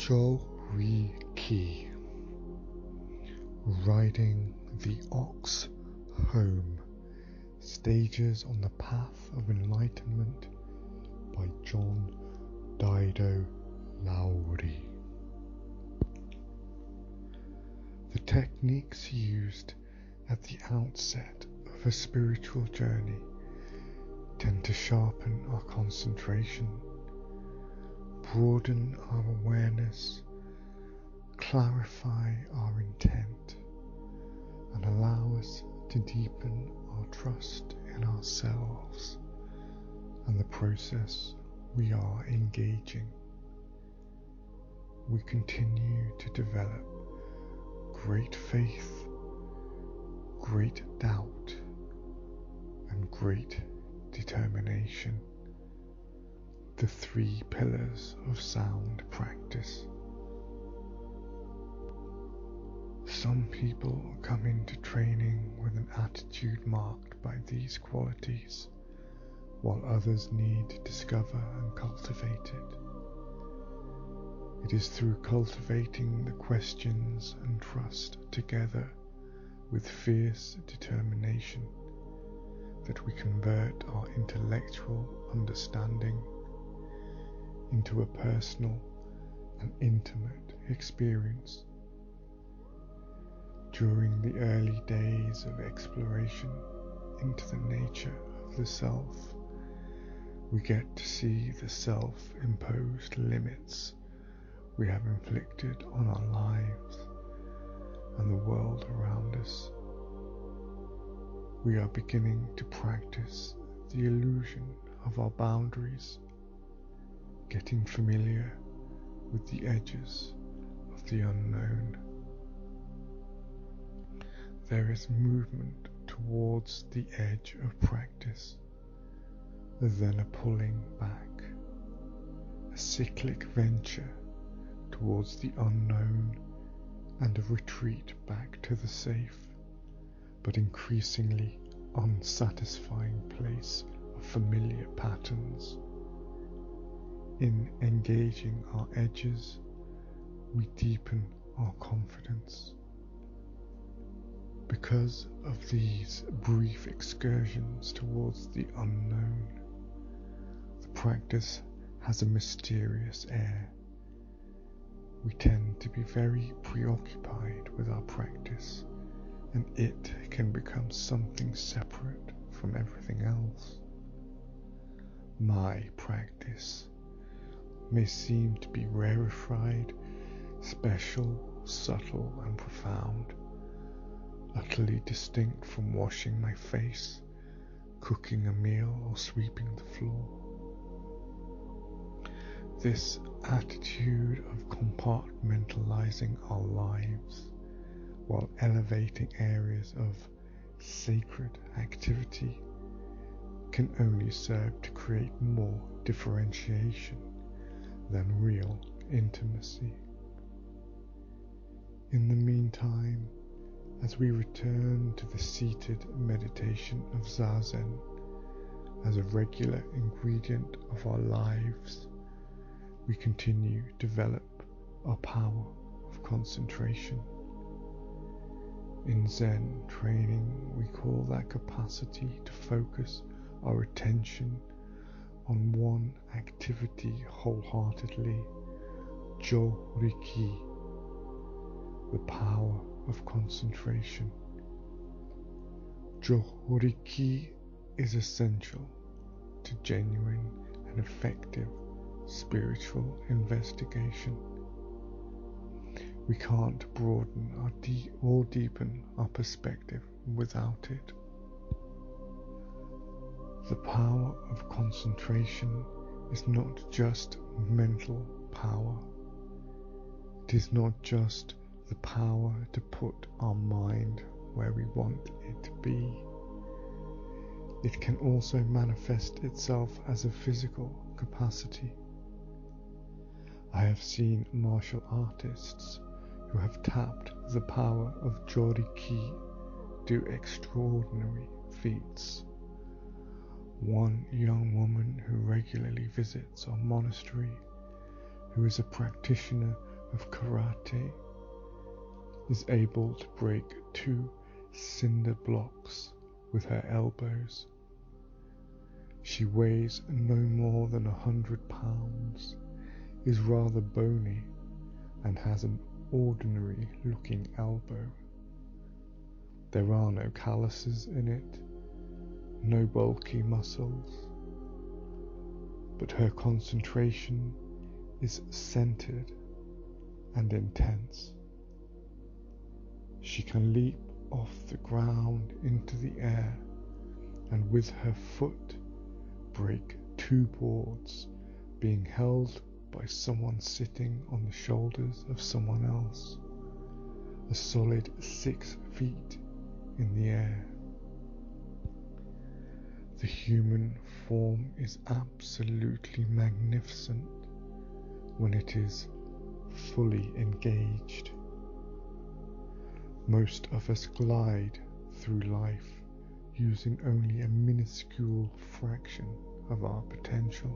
Loori, riding the ox home, stages on the path of enlightenment by Daido Loori. The techniques used at the outset of a spiritual journey tend to sharpen our concentration, broaden our awareness, clarify our intent, and allow us to deepen our trust in ourselves and the process we are engaging. We continue to develop great faith, great doubt, and great determination, the 3 pillars of sound practice. Some people come into training with an attitude marked by these qualities, while others need to discover and cultivate it. It is through cultivating the questions and trust together with fierce determination that we convert our intellectual understanding into a personal and intimate experience. During the early days of exploration into the nature of the self, we get to see the self-imposed limits we have inflicted on our lives and the world around us. We are beginning to practice the illusion of our boundaries, getting familiar with the edges of the unknown. There is movement towards the edge of practice, then a pulling back, a cyclic venture towards the unknown, and a retreat back to the safe, but increasingly unsatisfying place of familiar patterns. In engaging our edges, we deepen our confidence. Because of these brief excursions towards the unknown, the practice has a mysterious air. We tend to be very preoccupied with our practice, and it can become something separate from everything else. My practice may seem to be rarefied, special, subtle, and profound, utterly distinct from washing my face, cooking a meal, or sweeping the floor. This attitude of compartmentalizing our lives while elevating areas of sacred activity can only serve to create more differentiation than real intimacy. In the meantime, as we return to the seated meditation of Zazen as a regular ingredient of our lives, we continue to develop our power of concentration. In Zen training, we call that capacity to focus our attention on one activity wholeheartedly, Joriki, the power of concentration. Joriki is essential to genuine and effective spiritual investigation. We can't broaden or deepen our perspective without it. The power of concentration is not just mental power. It is not just the power to put our mind where we want it to be. It can also manifest itself as a physical capacity. I have seen martial artists who have tapped the power of Joriki do extraordinary feats. One young woman who regularly visits our monastery, who is a practitioner of karate, is able to break 2 cinder blocks with her elbows. She weighs no more than 100 pounds, is rather bony, and has an ordinary looking elbow. There are no calluses in it, no bulky muscles, but her concentration is centered and intense. She can leap off the ground into the air and with her foot break 2 boards being held by someone sitting on the shoulders of someone else, a solid 6 feet in the air. The human form is absolutely magnificent when it is fully engaged. Most of us glide through life using only a minuscule fraction of our potential.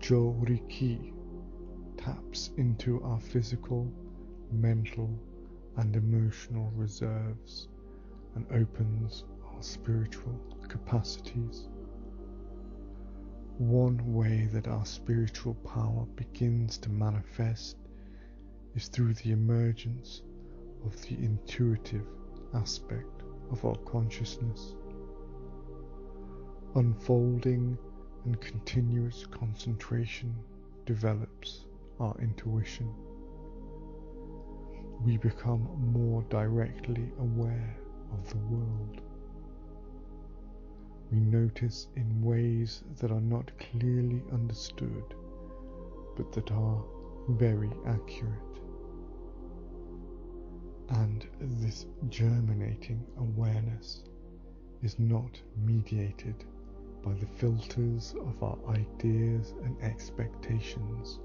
Loori taps into our physical, mental, and emotional reserves and opens our spiritual capacities. One way that our spiritual power begins to manifest is through the emergence of the intuitive aspect of our consciousness. Unfolding and continuous concentration develops our intuition. We become more directly aware of the world. We notice in ways that are not clearly understood, but that are very accurate. And this germinating awareness is not mediated by the filters of our ideas and expectations,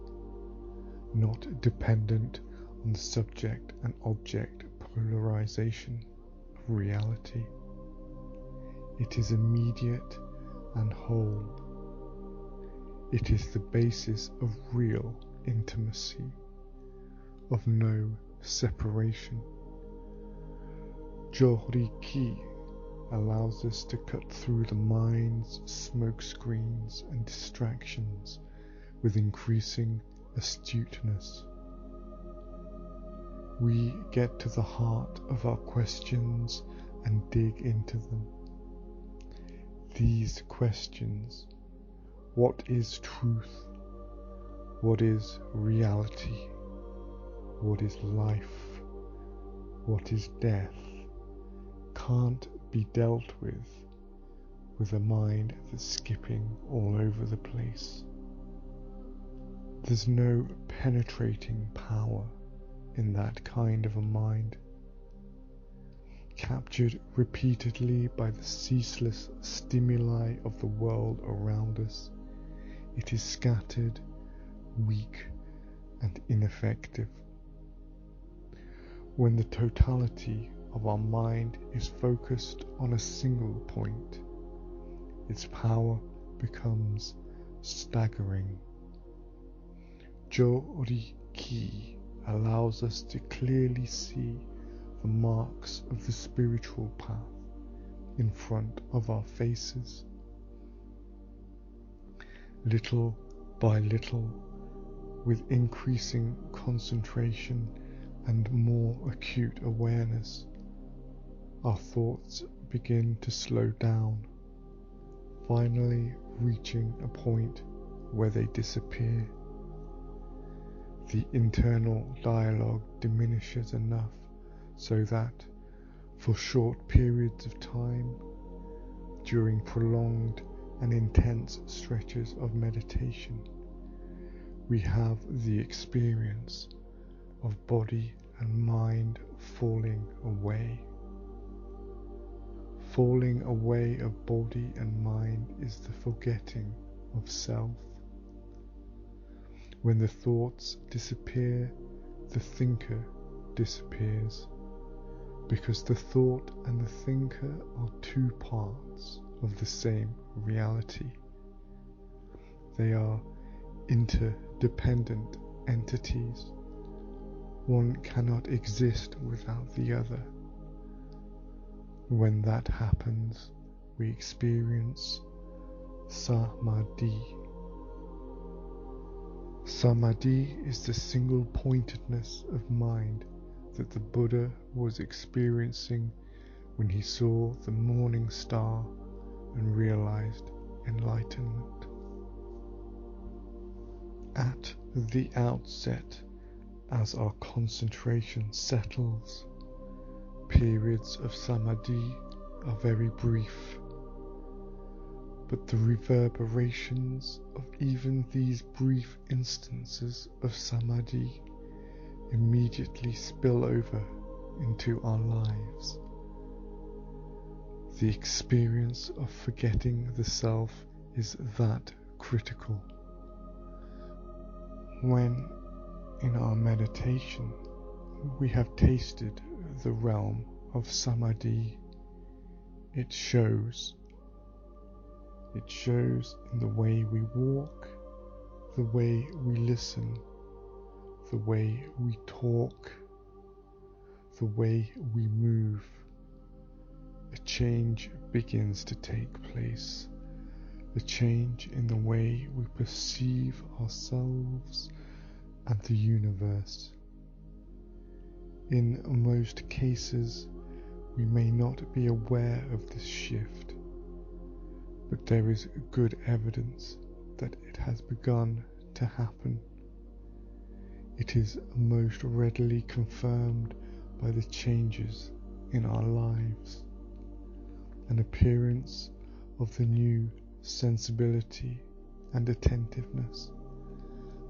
not dependent on the subject and object polarization of reality. It is immediate and whole. It is the basis of real intimacy, of no separation. Loori allows us to cut through the mind's smoke screens and distractions with increasing astuteness. We get to the heart of our questions and dig into them. These questions: what is truth? What is reality? What is life? What is death? Can't be dealt with a mind that's skipping all over the place. There's no penetrating power in that kind of a mind. Captured repeatedly by the ceaseless stimuli of the world around us, it is scattered, weak, and ineffective. When the totality of our mind is focused on a single point, its power becomes staggering. Loori allows us to clearly see the marks of the spiritual path in front of our faces. Little by little, with increasing concentration and more acute awareness, our thoughts begin to slow down, finally reaching a point where they disappear. The internal dialogue diminishes enough so that, for short periods of time, during prolonged and intense stretches of meditation, we have the experience of body and mind falling away. Falling away of body and mind is the forgetting of self. When the thoughts disappear, the thinker disappears, because the thought and the thinker are 2 parts of the same reality. They are interdependent entities. One cannot exist without the other. When that happens, we experience samadhi. Samadhi is the single-pointedness of mind that the Buddha was experiencing when he saw the morning star and realized enlightenment. At the outset, as our concentration settles, periods of samadhi are very brief, but the reverberations of even these brief instances of samadhi immediately spill over into our lives. The experience of forgetting the self is that critical. When, in our meditation, we have tasted the realm of samadhi, it shows in the way we walk, the way we listen, the way we talk, the way we move. A change begins to take place, a change in the way we perceive ourselves and the universe. In most cases, we may not be aware of this shift, but there is good evidence that it has begun to happen. It is most readily confirmed by the changes in our lives, an appearance of the new sensibility and attentiveness,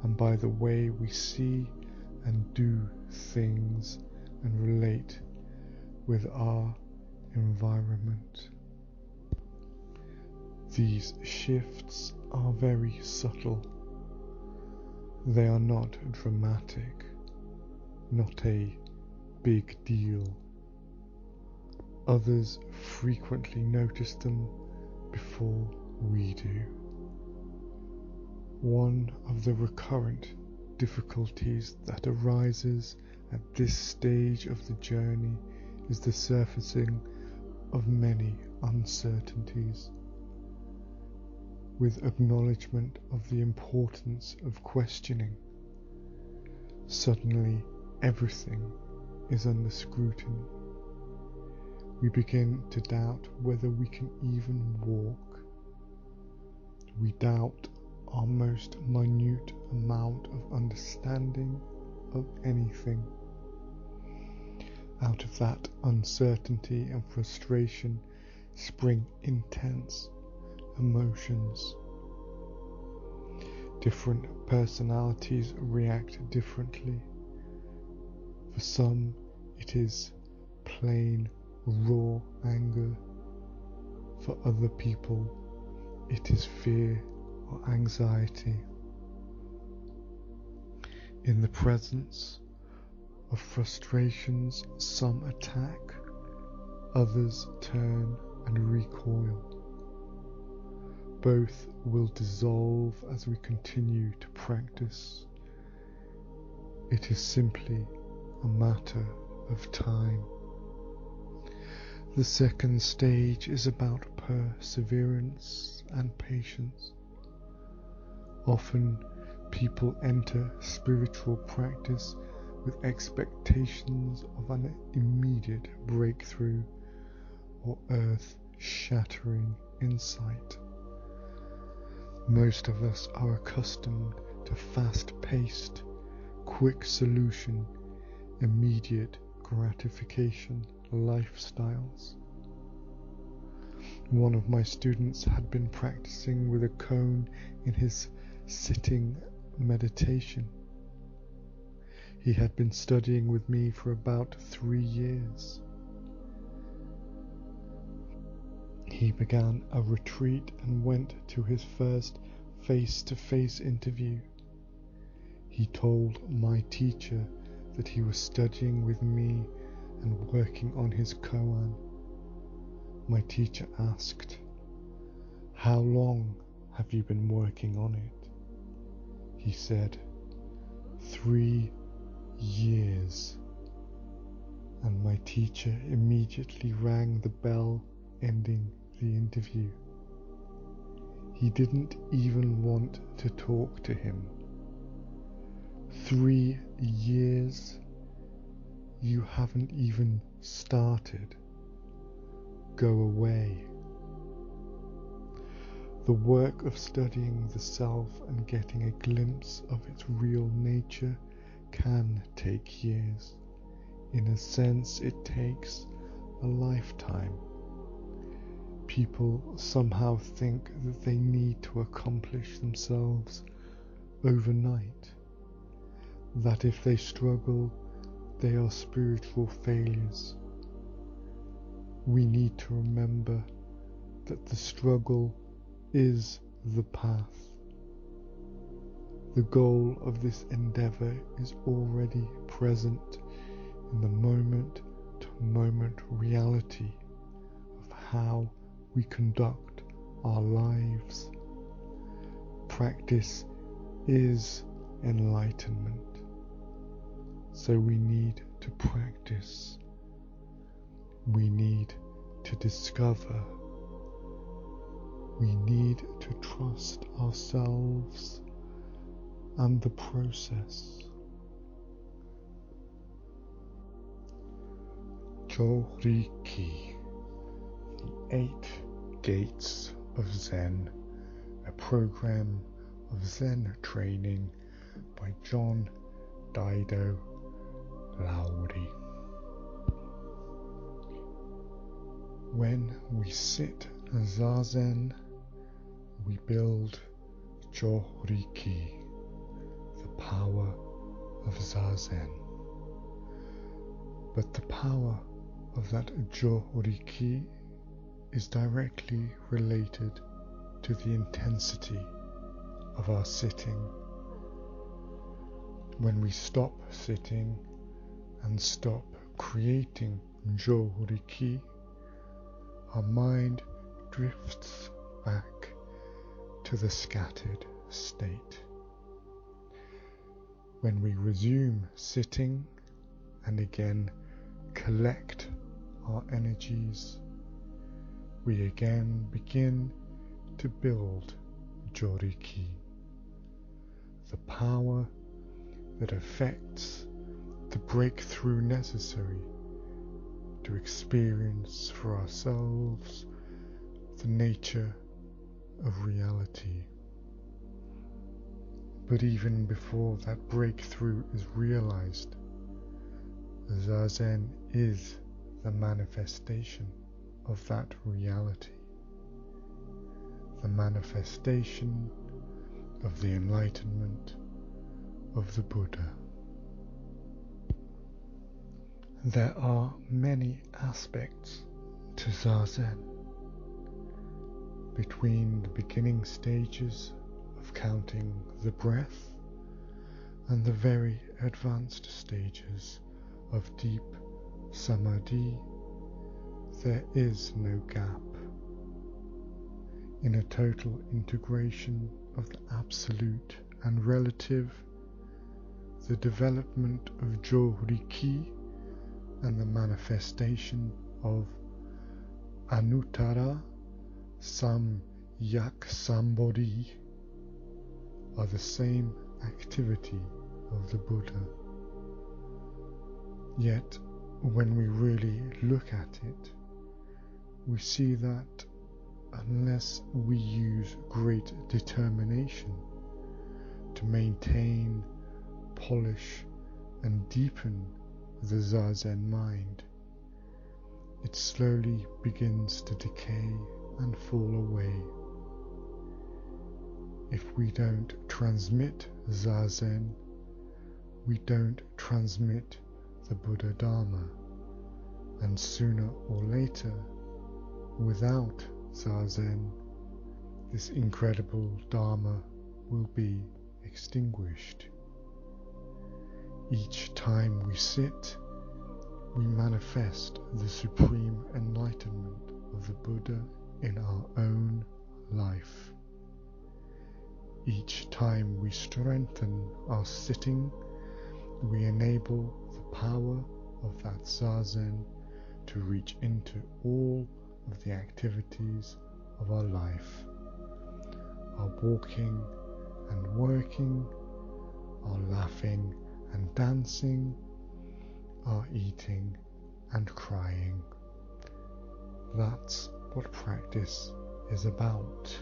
and by the way we see and do things and relate with our environment. These shifts are very subtle. They are not dramatic, not a big deal. Others frequently notice them before we do. One of the recurrent difficulties that arises at this stage of the journey is the surfacing of many uncertainties. With acknowledgement of the importance of questioning, suddenly everything is under scrutiny. We begin to doubt whether we can even walk. We doubt our most minute amount of understanding of anything. Out of that uncertainty and frustration spring intense emotions. Different personalities react differently. For some, it is plain, raw anger. For other people, it is fear or anxiety. In the presence of frustrations, some attack, others turn and recoil. Both will dissolve as we continue to practice. It is simply a matter of time. The second stage is about perseverance and patience. Often people enter spiritual practice with expectations of an immediate breakthrough or earth-shattering insight. Most of us are accustomed to fast-paced, quick solution, immediate gratification lifestyles. One of my students had been practicing with a cone in his sitting meditation. He had been studying with me for about 3 years. He began a retreat and went to his first face-to-face interview. He told my teacher that he was studying with me and working on his koan. My teacher asked, "How long have you been working on it?" He said, 3 years. And my teacher immediately rang the bell, ending the interview. He didn't even want to talk to him. 3 years? You haven't even started. Go away. The work of studying the self and getting a glimpse of its real nature can take years. In a sense, it takes a lifetime. People somehow think that they need to accomplish themselves overnight, that if they struggle, they are spiritual failures. We need to remember that the struggle is the path. The goal of this endeavor is already present in the moment-to-moment reality of how we conduct our lives. Practice is enlightenment. So we need to practice. We need to discover. We need to trust ourselves and the process. Joriki, the 8 Gates of Zen, a program of Zen training by Daido Loori. When we sit Zazen, we build Joriki, the power of Zazen. But the power of that Joriki is directly related to the intensity of our sitting. When we stop sitting and stop creating Joriki, our mind drifts back to the scattered state. When we resume sitting and again collect our energies, we again begin to build Joriki, the power that affects the breakthrough necessary to experience for ourselves the nature of reality. But even before that breakthrough is realized, Zazen is the manifestation of that reality, the manifestation of the enlightenment of the Buddha. There are many aspects to Zazen. Between the beginning stages of counting the breath and the very advanced stages of deep samadhi, there is no gap. In a total integration of the absolute and relative, the development of Joriki and the manifestation of Anuttara Samyak Sambodhi are the same activity of the Buddha. Yet, when we really look at it, we see that unless we use great determination to maintain, polish, and deepen the Zazen mind, it slowly begins to decay and fall away. If we don't transmit Zazen, we don't transmit the Buddha Dharma, and sooner or later, without Zazen, this incredible Dharma will be extinguished. Each time we sit, we manifest the supreme enlightenment of the Buddha in our own life. Each time we strengthen our sitting we enable the power of that Zazen to reach into all of the activities of our life, our walking and working, our laughing and dancing, our eating and crying. That's what practice is about.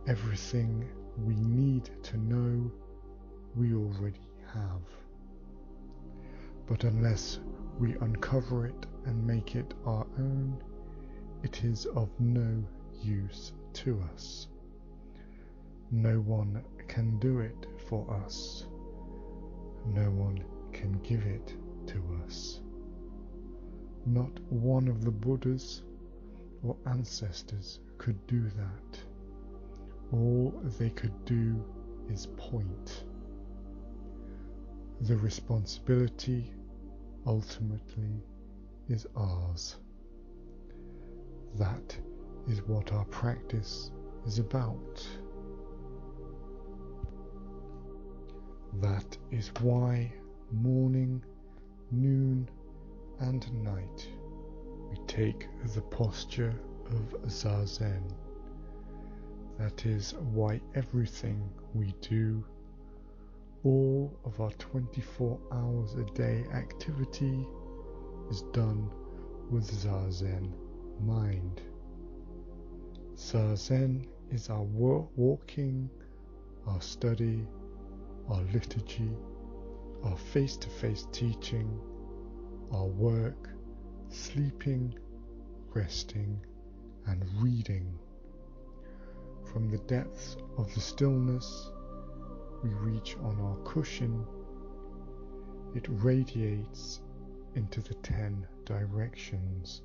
Everything we need to know, we already have. But unless we uncover it and make it our own, it is of no use to us. No one can do it for us. No one can give it to us. Not one of the Buddhas or ancestors could do that. All they could do is point. The responsibility ultimately is ours. That is what our practice is about. That is why morning, noon, and night we take the posture of Zazen. That is why everything we do, all of our 24 hours a day activity, is done with Zazen mind. Zazen is our walking, our study, our liturgy, our face-to-face teaching, our work, sleeping, resting, and reading. From the depths of the stillness, we reach on our cushion. It radiates into the 10 directions,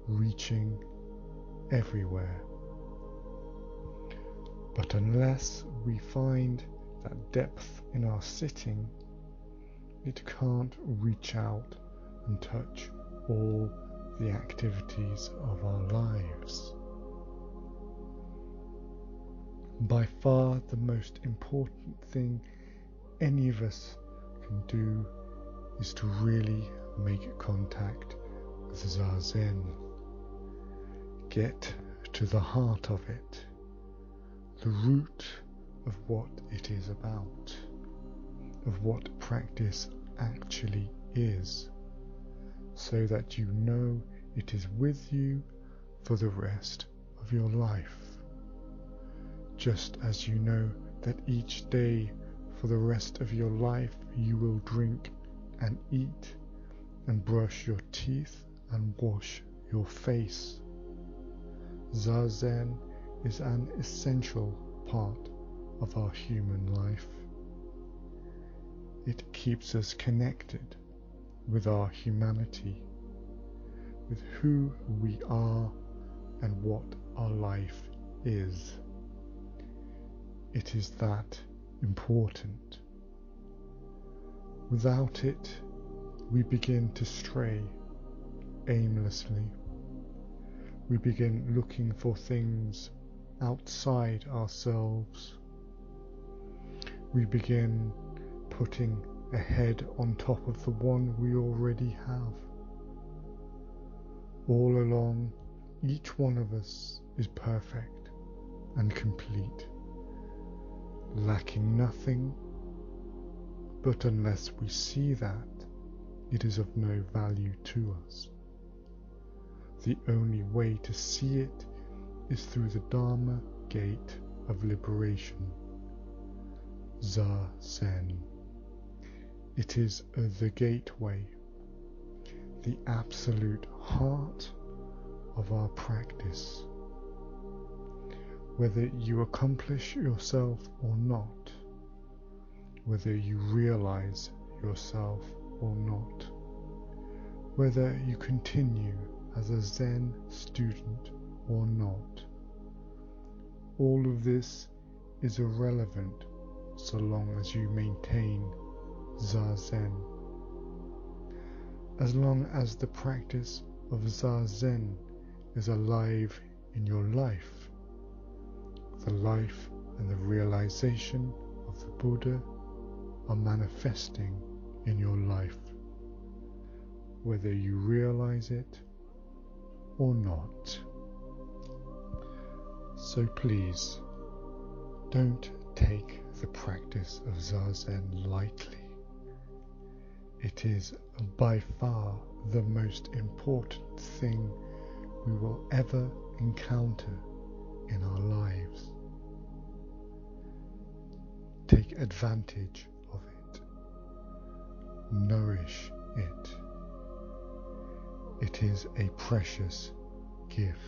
reaching everywhere. But unless we find that depth in our sitting, it can't reach out and touch all the activities of our lives. By far the most important thing any of us can do is to really make contact with Zazen. Get to the heart of it, the root of what it is about, of what practice actually is, so that you know it is with you for the rest of your life. Just as you know that each day for the rest of your life you will drink and eat and brush your teeth and wash your face. Zazen is an essential part of our human life. It keeps us connected with our humanity, with who we are and what our life is. It is that important. Without it, we begin to stray aimlessly. We begin looking for things outside ourselves. We begin putting a head on top of the one we already have. All along, each one of us is perfect and complete, lacking nothing, but unless we see that, it is of no value to us. The only way to see it is through the Dharma gate of liberation, ZEN. It is the gateway, the absolute heart of our practice. Whether you accomplish yourself or not, whether you realize yourself or not, whether you continue as a Zen student or not, all of this is irrelevant so long as you maintain Zazen. As long as the practice of Zazen is alive in your life, the life and the realization of the Buddha are manifesting in your life, whether you realize it or not. So please, don't take the practice of Zazen lightly. It is by far the most important thing we will ever encounter in our lives. Take advantage of it. Nourish it. It is a precious gift.